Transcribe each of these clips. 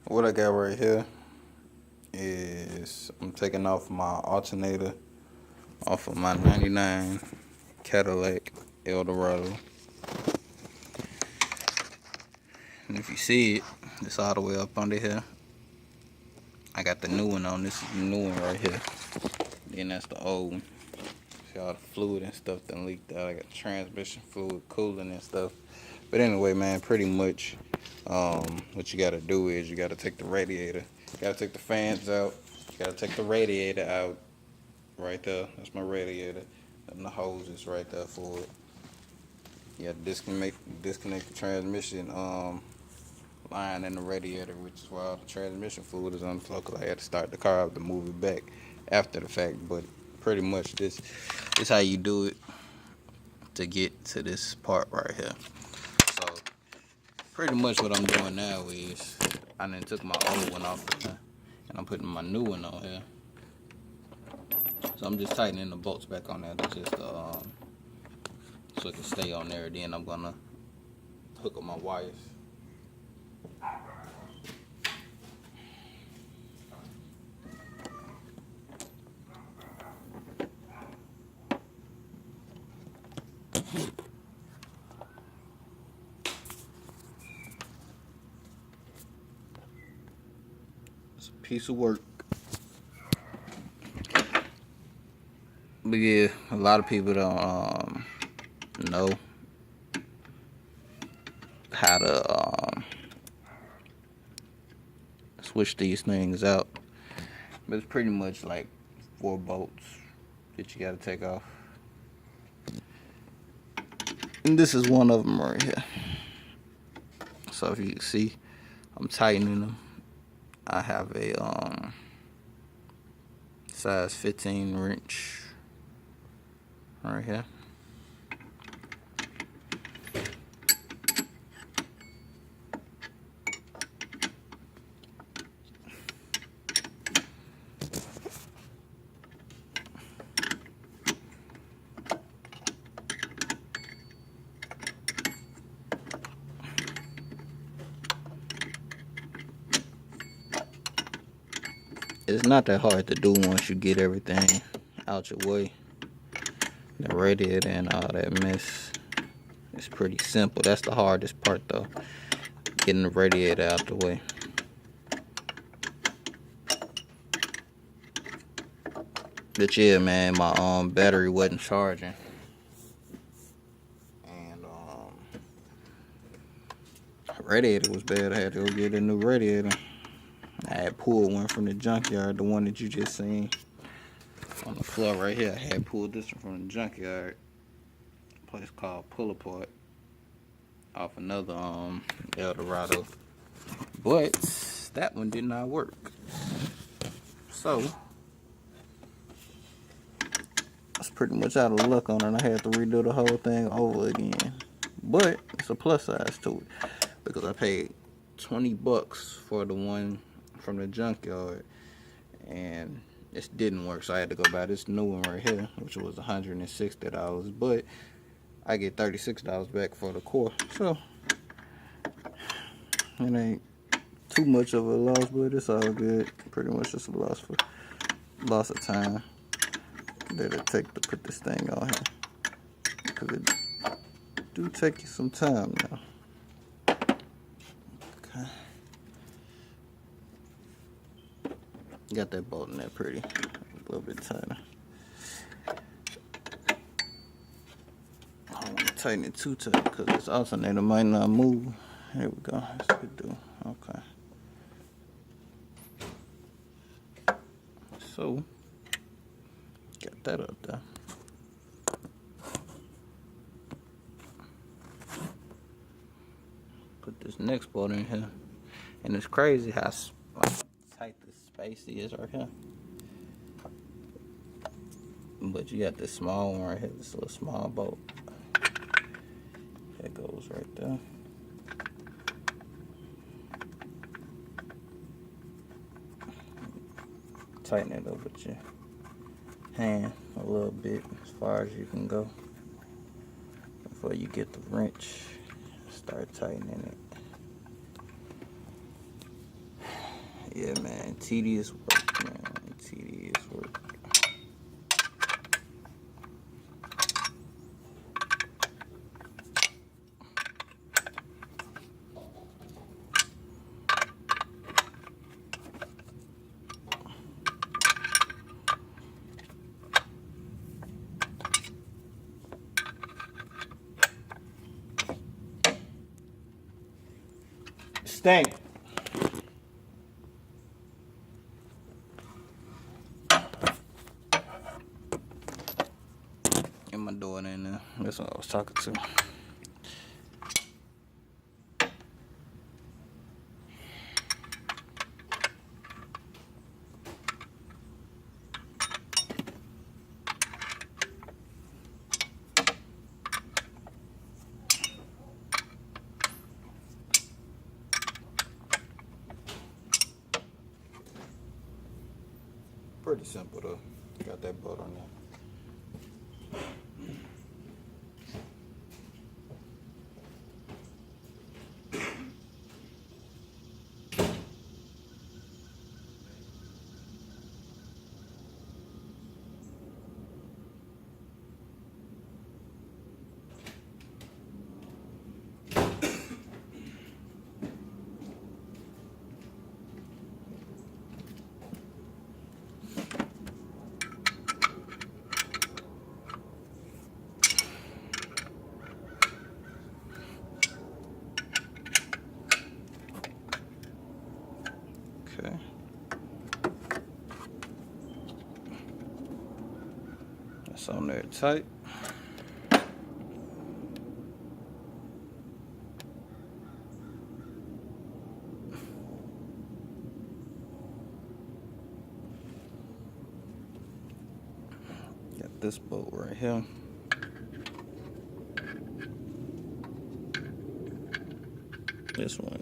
What I got right here is I'm taking off my alternator off of my 99 Cadillac Eldorado. And if you see it, it's all the way up under here. I got the new one on. This is the new one right here. Then that's the old one. See all the fluid and stuff that leaked out. I got transmission fluid, cooling and stuff. But anyway, man, pretty much what you gotta do is you gotta take the radiator. You gotta take the fans out. You gotta take the radiator out. Right there. That's my radiator. And the hose is right there for it. You gotta disconnect the transmission line in the radiator, which is why all the transmission fluid is on the floor, because I had to start the car up to move it back after the fact. But pretty much this is how you do it to get to this part right here. So pretty much what I'm doing now is I done took my old one off of here, and I'm putting my new one on here. So I'm just tightening the bolts back on there to just so it can stay on there. Then I'm gonna hook up my wires. It's a piece of work. But yeah, a lot of people don't know how to switch these things out. But it's pretty much like 4 bolts that you gotta take off. And this is one of them right here. So if you can see, I'm tightening them. I have a size 15 wrench right here. It's not that hard to do once you get everything out your way. The radiator and all that mess. It's pretty simple. That's the hardest part though. Getting the radiator out the way. But yeah, man, my battery wasn't charging. And radiator was bad. I had to go get a new radiator. I had pulled one from the Junkyard, the one that you just seen on the floor right here. I had pulled this one from the Junkyard, a place called Pull Apart, off another Eldorado. But that one did not work. So I was pretty much out of luck on it. I had to redo the whole thing over again. But it's a plus size to it, because I paid $20 for the one from the Junkyard, and it didn't work, so I had to go buy this new one right here, which was $160, but I get $36 back for the core, so it ain't too much of a loss, but it's all good. Pretty much just a loss of time that it take to put this thing on here, because it do take you some time now. Okay. Got that bolt in there pretty, a little bit tighter. I don't want to tighten it too tight because this alternator might not move. Here we go. That's a good do. Okay. So, got that up there. Put this next bolt in here. And it's crazy how tight this space is right here. But you got this small one right here, this little small bolt. That goes right there. Tighten it up with your hand a little bit, as far as you can go, before you get the wrench. Start tightening it. Yeah, man, tedious work, man, tedious work. Stank. Get my daughter in there. That's what I was talking to. Pretty simple though. Got that butt on there. Okay. That's on there tight. Got this bolt right here. This one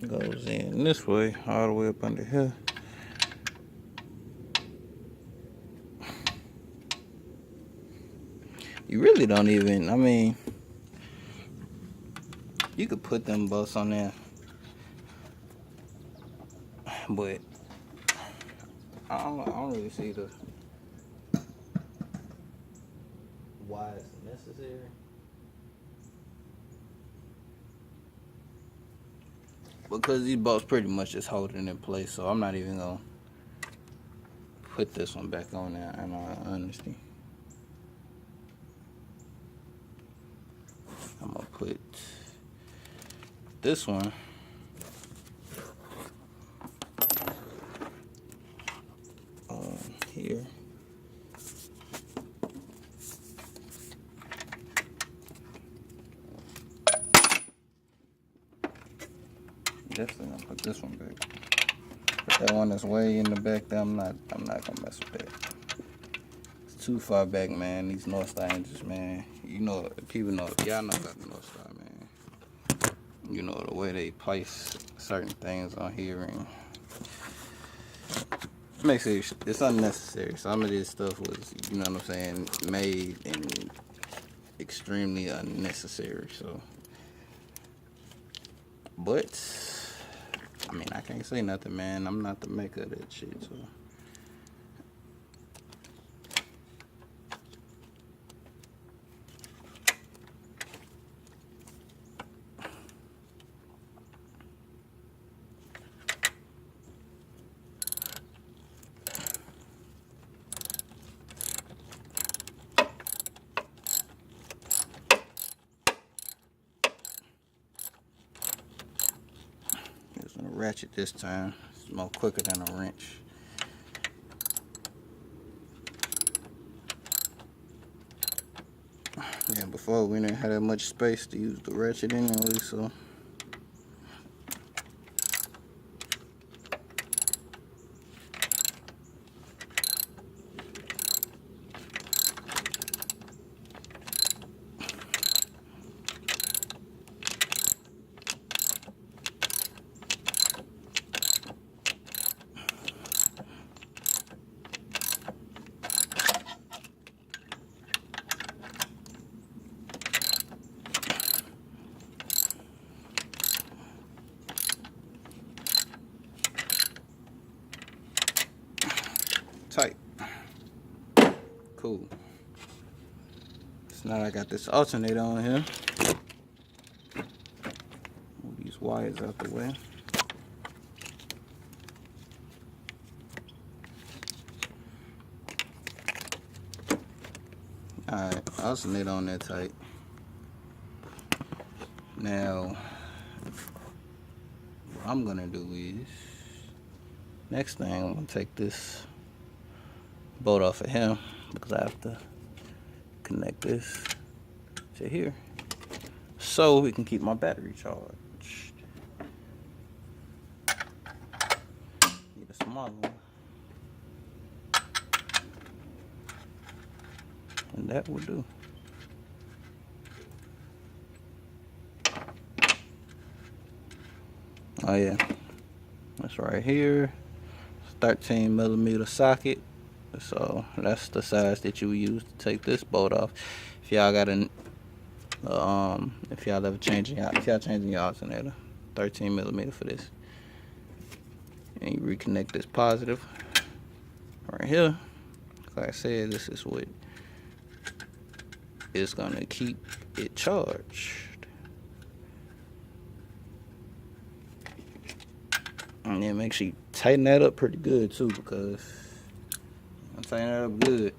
goes in this way, all the way up under here. You really don't even, I mean, you could put them bolts on there, but I don't really see why it's necessary. Because these bolts pretty much just holding it in place, so I'm not even gonna put this one back on there, in all honesty. I'm gonna put this one on here. Definitely gonna put this one back. But that one that's way in the back there, I'm not gonna mess with that. It's too far back, man. These North Star engines, man. You know, people know, y'all know about the North Star, man. You know the way they place certain things on here, and makes it's unnecessary. Some of this stuff was, you know what I'm saying, made and extremely unnecessary. So, but I mean, I can't say nothing, man. I'm not the maker of that shit, so. Ratchet this time. It's more quicker than a wrench. Yeah, before we didn't have that much space to use the ratchet anyway, so. Now I got this alternator on here. Move these wires out the way. Alright, alternator on that tight. Now, what I'm gonna do is, next thing I'm gonna take this bolt off of him because I have to connect this to here so we can keep my battery charged. Need a smaller one. And that will do. Oh yeah, that's right here. It's 13mm socket. So that's the size that you would use to take this bolt off. If y'all got an, if y'all ever changing your alternator, 13mm for this. And you reconnect this positive right here. Like I said, this is what is gonna keep it charged. And then make sure you tighten that up pretty good too, because I'll tighten that up good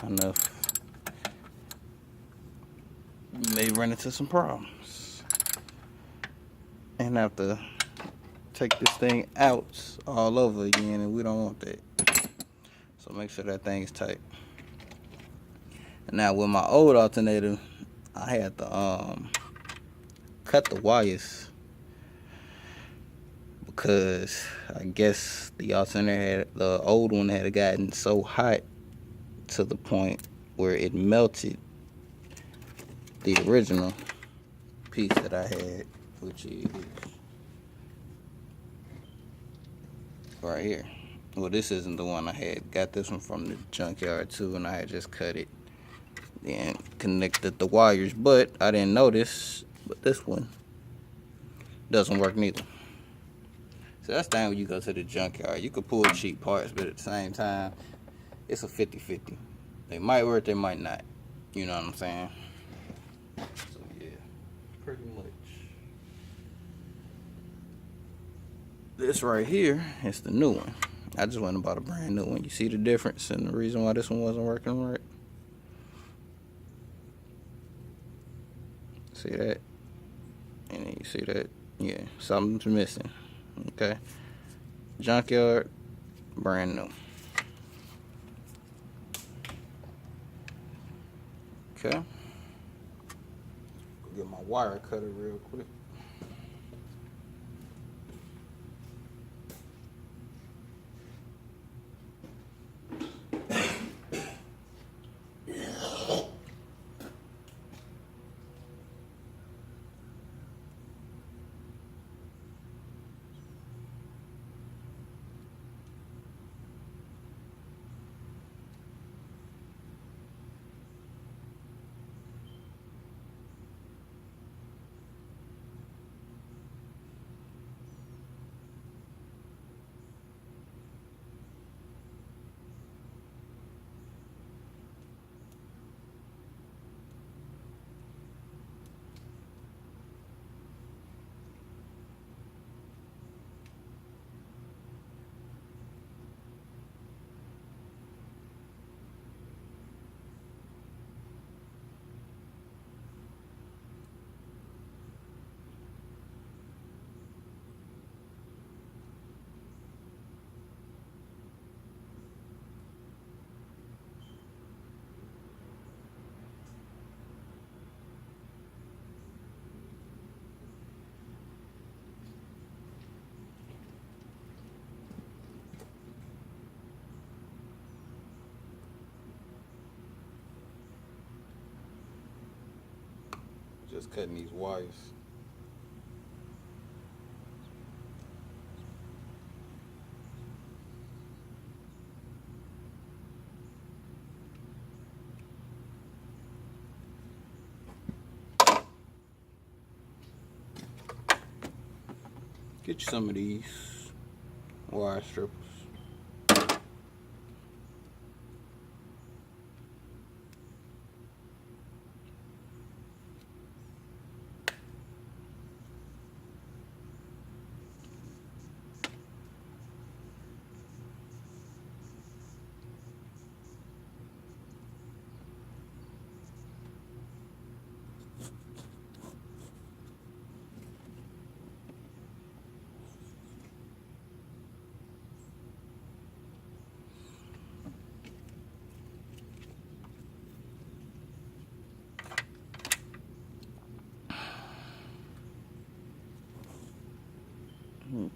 enough, you may run into some problems and have to take this thing out all over again, and we don't want that. So make sure that thing is tight. And now with my old alternator, I had to cut the wires because I guess the alternator the old one had gotten so hot to the point where it melted the original piece that I had, which is right here. Well, this isn't the one I had. Got this one from the Junkyard too, and I had just cut it and connected the wires, but I didn't notice, but this one doesn't work neither. So that's the thing when you go to the Junkyard. You could pull cheap parts, but at the same time, it's a 50-50. They might work, they might not. You know what I'm saying? So yeah, pretty much. This right here is the new one. I just went and bought a brand new one. You see the difference and the reason why this one wasn't working right? See that? And then you see that? Yeah, something's missing. Okay. Junkyard, brand new. Okay. Go get my wire cutter real quick. Just cutting these wires. Get you some of these wire strippers.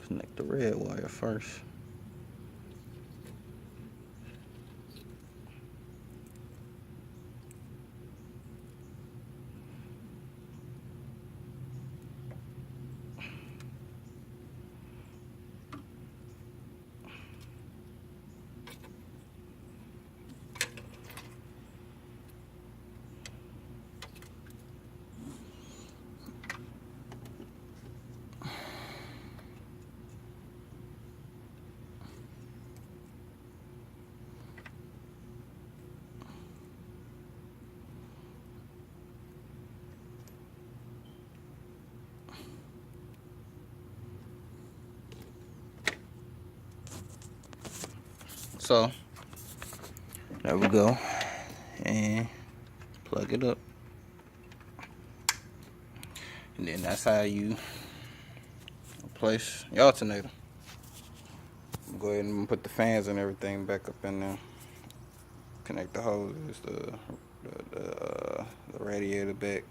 Connect the red wire first. So there we go, and plug it up, and then that's how you replace your alternator. Go ahead and put the fans and everything back up in there. Connect the hoses, the radiator back.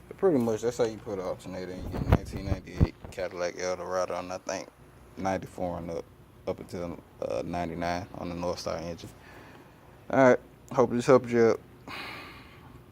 But pretty much that's how you put an alternator in your 1998 Cadillac Eldorado, and I think 94 and up until 99 on the North Star engine. All right, hope this helped you out.